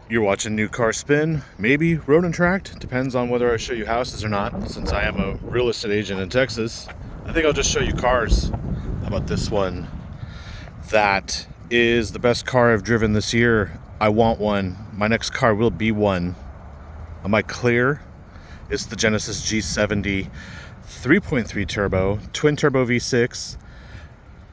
You're watching New Car Spin, maybe Road and Tracked. Depends on whether I show you houses or not. Since I am a real estate agent in Texas, I think I'll just show you cars. How about this one? That is the best car I've driven this year. I want one. My next car will be one. Am I clear? It's the Genesis G70 3.3 turbo, twin turbo V6.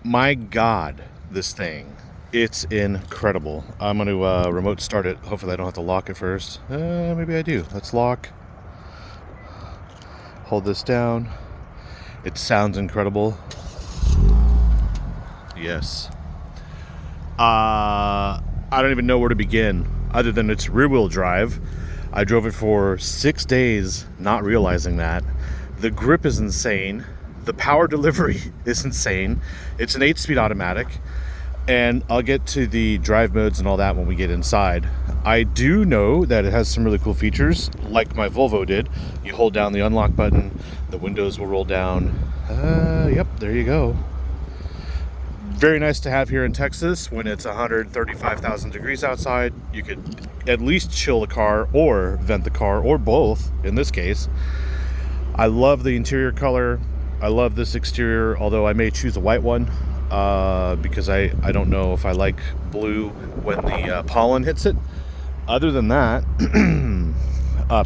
My God, this thing. It's incredible. I'm going to remote start it. Hopefully I don't have to lock it first. Maybe I do. Let's lock. Hold this down. It sounds incredible. Yes. I don't even know where to begin other than its rear wheel drive. I drove it for 6 days, not realizing that. The grip is insane. The power delivery is insane. It's an 8-speed automatic. And I'll get to the drive modes and all that when we get inside. I do know that it has some really cool features, like my Volvo did. You hold down the unlock button, the windows will roll down. Yep, there you go. Very nice to have here in Texas when it's 135,000 degrees outside. You could at least chill the car or vent the car, or both in this case. I love the interior color. I love this exterior, although I may choose a white one. Because I don't know if I like blue when the pollen hits it. Other than that,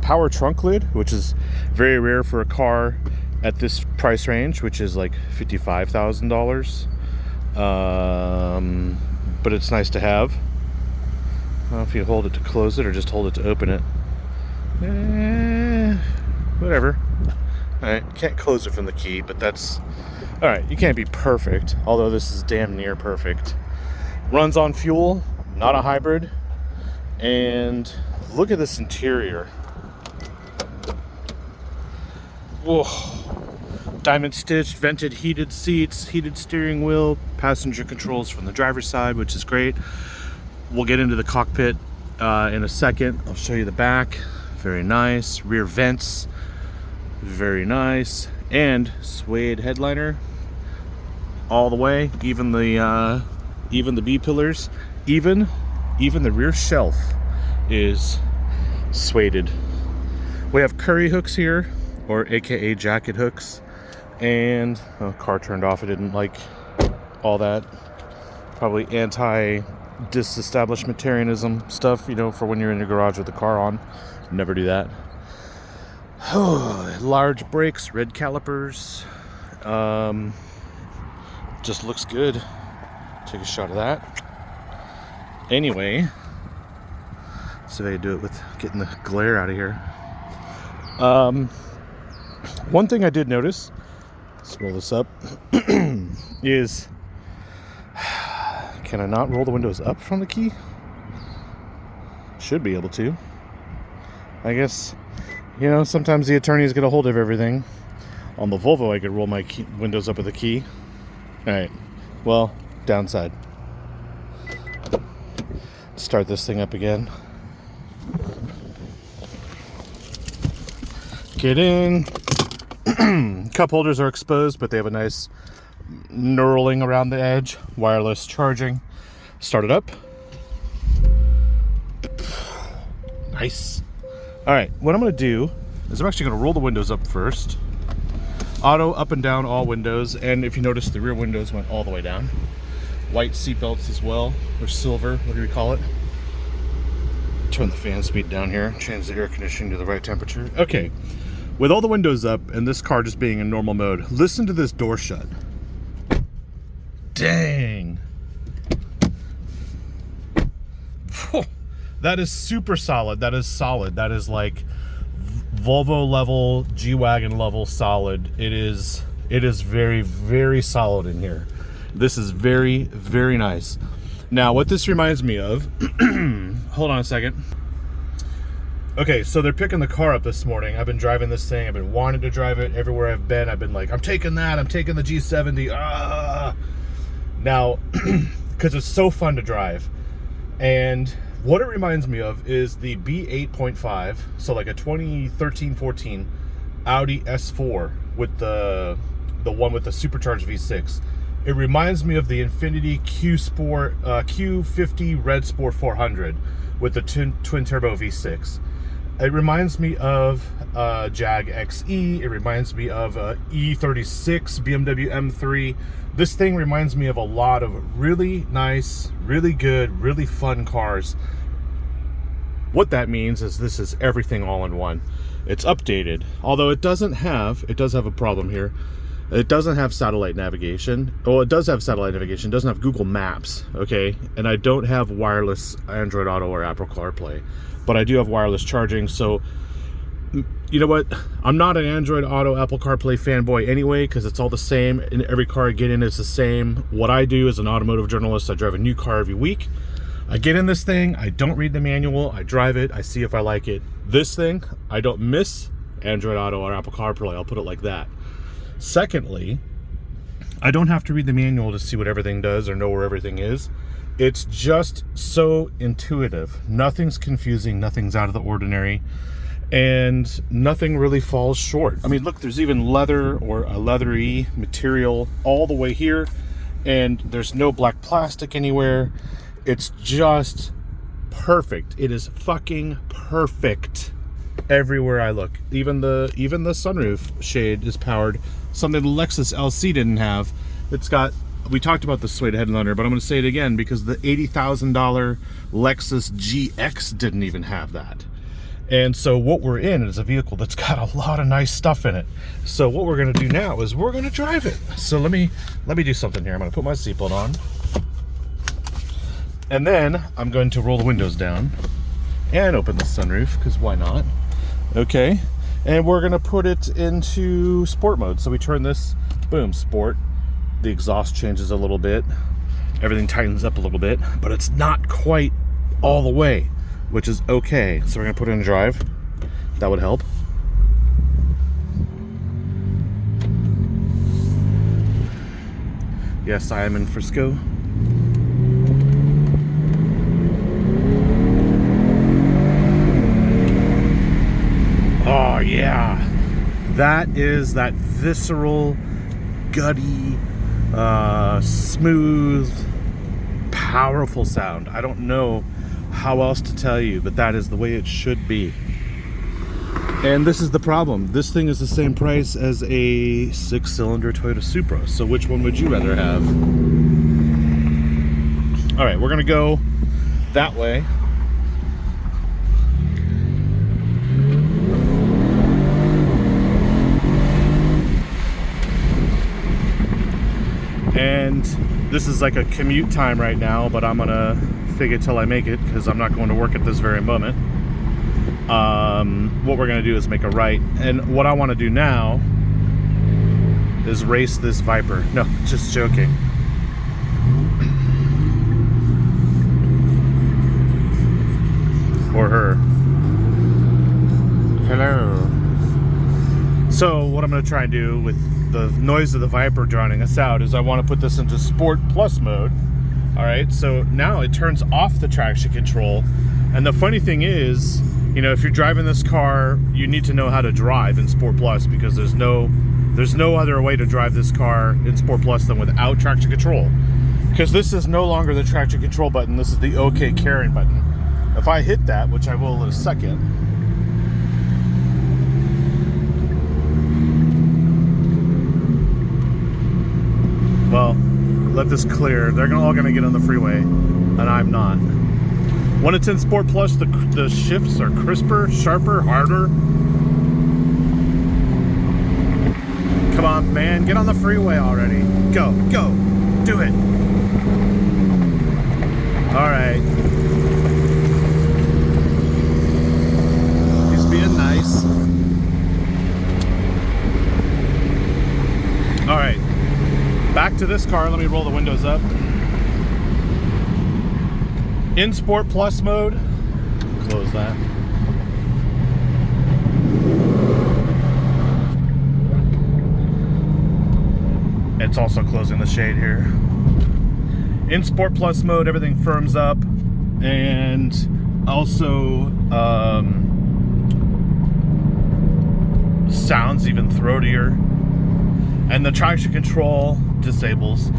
power trunk lid, which is very rare for a car at this price range, which is like $55,000. But it's nice to have. I don't know if you hold it to close it or just hold it to open it. Whatever. Alright, can't close it from the key, but that's alright. You can't be perfect, although this is damn near perfect. Runs on fuel, not a hybrid. And look at this interior. Whoa. Diamond stitched, vented heated seats, heated steering wheel, passenger controls from the driver's side, which is great. We'll get into the cockpit in a second. I'll show you the back. Very nice. Rear vents. Very nice. And suede headliner all the way. Even the B pillars, even the rear shelf is sueded. We have curry hooks here, or AKA jacket hooks. And car turned off. I didn't like all that. Probably anti-disestablishmentarianism stuff, you know, for when you're in your garage with the car on. Never do that. Large brakes, red calipers. Just looks good. Take a shot of that. Anyway, so I do it with getting the glare out of here. One thing I did notice, let's roll this up, is can I not roll the windows up from the key? Should be able to. I guess. You know, sometimes the attorneys get a hold of everything. On the Volvo, I could roll my windows up with a key. Alright, well, downside. Start this thing up again. Get in. Cup holders are exposed, but they have a nice knurling around the edge. Wireless charging. Start it up. Nice. Alright, what I'm going to do is I'm actually going to roll the windows up first. Auto up and down all windows, and if you notice, the rear windows went all the way down. White seat belts as well, or silver, what do we call it? Turn the fan speed down here, change the air conditioning to the right temperature. Okay, with all the windows up and this car just being in normal mode, listen to this door shut. Dang. That is super solid. That is solid. That is like Volvo level, G-Wagon level solid. It is very, very solid in here. This is very, very nice. Now, what this reminds me of, hold on a second. Okay, so they're picking the car up this morning. I've been driving this thing. I've been wanting to drive it everywhere I've been. I've been like, I'm taking that. I'm taking the G70. Now, because it's so fun to drive. And what it reminds me of is the B8.5, so like a 2013-14 Audi S4 with the one with the supercharged V6. It reminds me of the Infiniti Q50 RedSport 400 with the twin turbo V6. It reminds me of Jag XE. It reminds me of E36 BMW M3. This thing reminds me of a lot of really nice, really good, really fun cars. What that means is this is everything all in one. It's updated, although it does have a problem here. It doesn't have satellite navigation. Well, it does have satellite navigation. It doesn't have Google Maps, okay? And I don't have wireless Android Auto or Apple CarPlay, but I do have wireless charging. So, you know what? I'm not an Android Auto, Apple CarPlay fanboy anyway, because it's all the same. And every car I get in is the same. What I do as an automotive journalist, I drive a new car every week. I get in this thing, I don't read the manual, I drive it, I see if I like it. This thing, I don't miss Android Auto or Apple CarPlay, I'll put it like that. Secondly, I don't have to read the manual to see what everything does or know where everything is. It's just so intuitive. Nothing's confusing, nothing's out of the ordinary, and nothing really falls short. I mean, look, there's even leather or a leathery material all the way here, and there's no black plastic anywhere. It's just perfect. It is fucking perfect everywhere I look. Even the sunroof shade is powered, something the Lexus LC didn't have. It's got, we talked about the suede headliner, but I'm going to say it again because the $80,000 Lexus GX didn't even have that. And so what we're in is a vehicle that's got a lot of nice stuff in it. So what we're going to do now is we're going to drive it. So let me do something here. I'm going to put my seatbelt on. And then I'm going to roll the windows down and open the sunroof, because why not? Okay. And we're going to put it into sport mode. So we turn this, boom, sport. The exhaust changes a little bit. Everything tightens up a little bit, but it's not quite all the way, which is okay. So we're going to put it in drive. That would help. Yes, I am in Frisco. Oh yeah, that is that visceral, gutty, smooth, powerful sound. I don't know how else to tell you, but that is the way it should be. And this is the problem. This thing is the same price as a 6-cylinder Toyota Supra. So which one would you rather have? All right, we're gonna go that way. And this is like a commute time right now, but I'm gonna fig it till I make it, because I'm not going to work at this very moment. What we're gonna do is make a right, and what I want to do now is race this Viper. No, just joking. Or her. Hello. So what I'm going to try and do with the noise of the Viper drowning us out is I want to put this into Sport Plus mode. All right, so now it turns off the traction control. And the funny thing is, you know, if you're driving this car, you need to know how to drive in Sport Plus, because there's no other way to drive this car in Sport Plus than without traction control. Because this is no longer the traction control button, this is the OK Karen button. If I hit that, which I will in a second, well, let this clear. They're all going to get on the freeway, and I'm not. When it's in Sport Plus, the shifts are crisper, sharper, harder. Come on, man, get on the freeway already. Go, go, do it. All right. He's being nice. All right. Back to this car. Let me roll the windows up. In Sport Plus mode. Close that. It's also closing the shade here. In Sport Plus mode, everything firms up, and also sounds even throatier. And the traction control disables.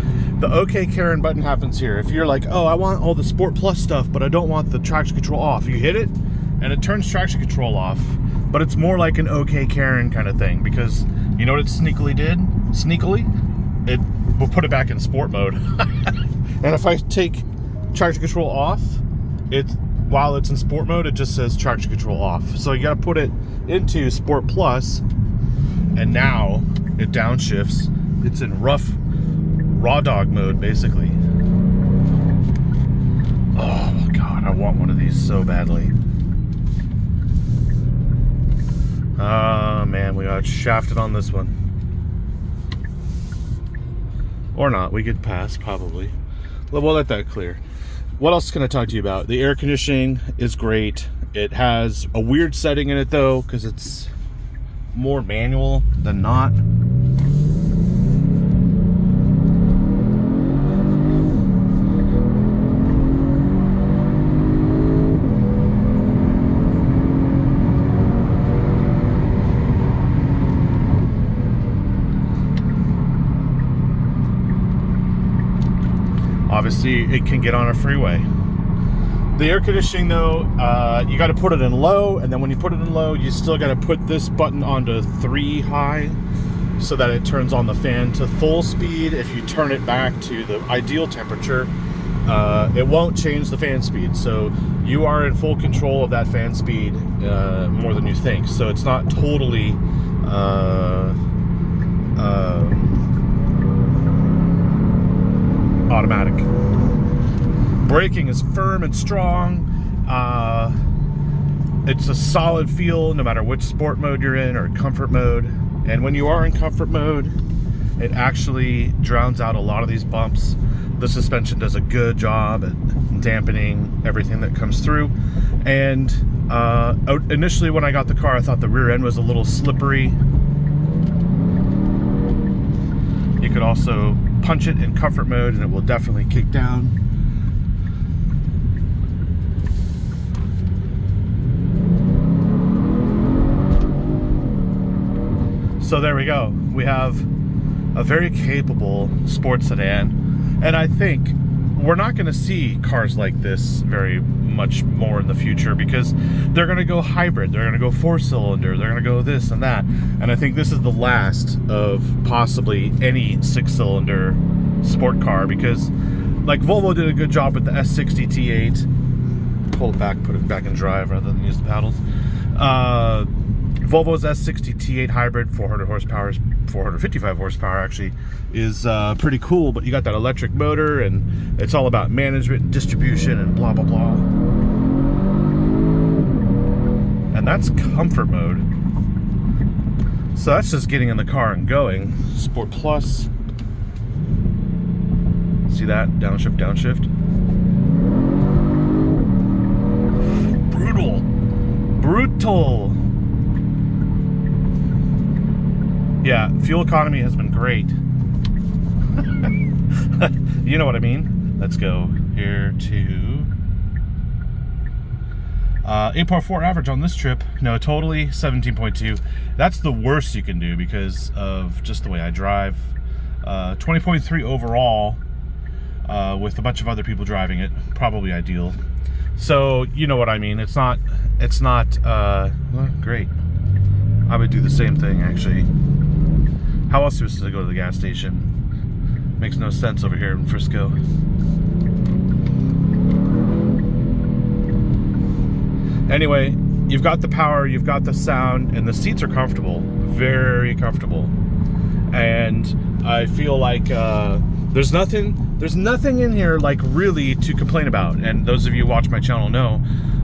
the OK Karen button happens here. If you're like, oh, I want all the Sport Plus stuff, but I don't want the traction control off, you hit it and it turns traction control off. But it's more like an OK Karen kind of thing, because you know what it sneakily did? Sneakily, it will put it back in sport mode. And if I take traction control off, while it's in sport mode, it just says traction control off. So you got to put it into Sport Plus, and now it downshifts. It's in raw dog mode, basically. Oh God, I want one of these so badly. Man, we got shafted on this one. Or not, we could pass, probably. We'll let that clear. What else can I talk to you about? The air conditioning is great. It has a weird setting in it though, because it's more manual than not. Obviously, it can get on a freeway. The air conditioning, though, you got to put it in low, and then when you put it in low, you still got to put this button onto 3 high so that it turns on the fan to full speed. If you turn it back to the ideal temperature, it won't change the fan speed. So you are in full control of that fan speed more than you think. So it's not totally automatic. Braking is firm and strong. It's a solid feel no matter which sport mode you're in or comfort mode. And when you are in comfort mode, it actually drowns out a lot of these bumps. The suspension does a good job at dampening everything that comes through. And initially when I got the car, I thought the rear end was a little slippery. You could also punch it in comfort mode and it will definitely kick down. So there we go. We have a very capable sports sedan, and I think we're not going to see cars like this very much more in the future, because they're going to go hybrid, they're going to go 4-cylinder, they're going to go this and that, and I think this is the last of possibly any 6-cylinder sport car, because like Volvo did a good job with the S60 T8. Pull it back, put it back in drive rather than use the paddles. Volvo's S60 T8 hybrid, 400 horsepower, 455 horsepower actually, is pretty cool, but you got that electric motor and it's all about management and distribution and blah, blah, blah. And that's comfort mode. So that's just getting in the car and going. Sport Plus. See that? Downshift, downshift. Brutal. Brutal. Yeah, fuel economy has been great. You know what I mean? Let's go here to 8.4 average on this trip. No, totally 17.2. That's the worst you can do because of just the way I drive. 20.3 overall with a bunch of other people driving it. Probably ideal. So you know what I mean. It's not well, great. I would do the same thing actually. How else was to go to the gas station? Makes no sense over here in Frisco. Anyway, you've got the power, you've got the sound, and the seats are comfortable, very comfortable. And I feel like there's nothing in here like really to complain about. And those of you who watch my channel know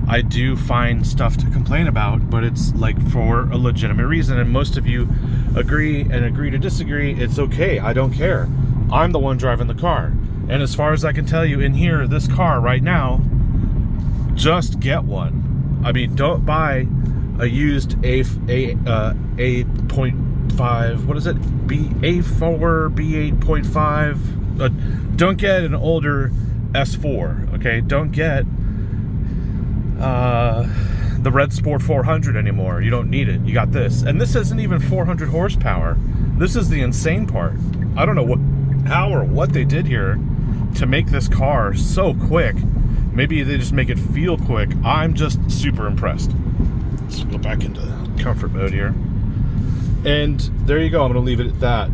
I do find stuff to complain about, but it's like for a legitimate reason, and most of you agree to disagree. It's okay, I don't care. I'm the one driving the car, and as far as I can tell you in here, this car right now, just get one. I mean, don't buy a used A.5, what is it? A4, B8.5. Don't get an older S4, okay? Don't get the RedSport 400 anymore. You don't need it. You got this. And this isn't even 400 horsepower. This is the insane part. I don't know how or what they did here to make this car so quick. Maybe they just make it feel quick. I'm just super impressed. Let's go back into comfort mode here. And there you go. I'm going to leave it at that.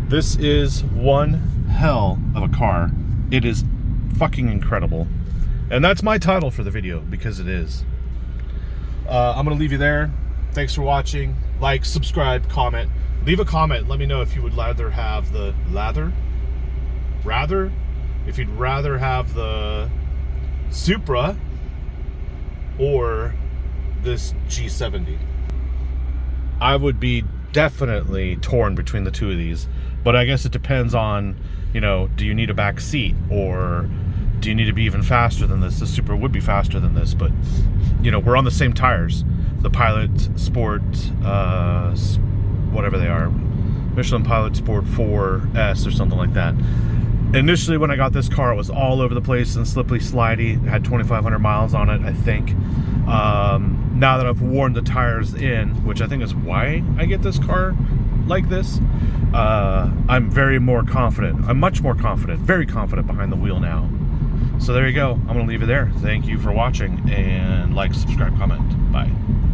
This is one hell of a car. It is fucking incredible. And that's my title for the video, because it is. I'm going to leave you there. Thanks for watching. Like, subscribe, comment. Leave a comment. Let me know if you would rather have the if you'd rather have the Supra or this G70. I would be definitely torn between the two of these, but I guess it depends on, you know, do you need a back seat, or do you need to be even faster than this? The Supra would be faster than this, but, you know, we're on the same tires. The Pilot Sport, whatever they are, Michelin Pilot Sport 4S or something like that. Initially, when I got this car, it was all over the place and slippy slidey. It had 2,500 miles on it, I think. Now that I've worn the tires in, which I think is why I get this car like this, I'm very more confident. I'm much more confident, very confident behind the wheel now. So there you go. I'm going to leave it there. Thank you for watching, and like, subscribe, comment. Bye.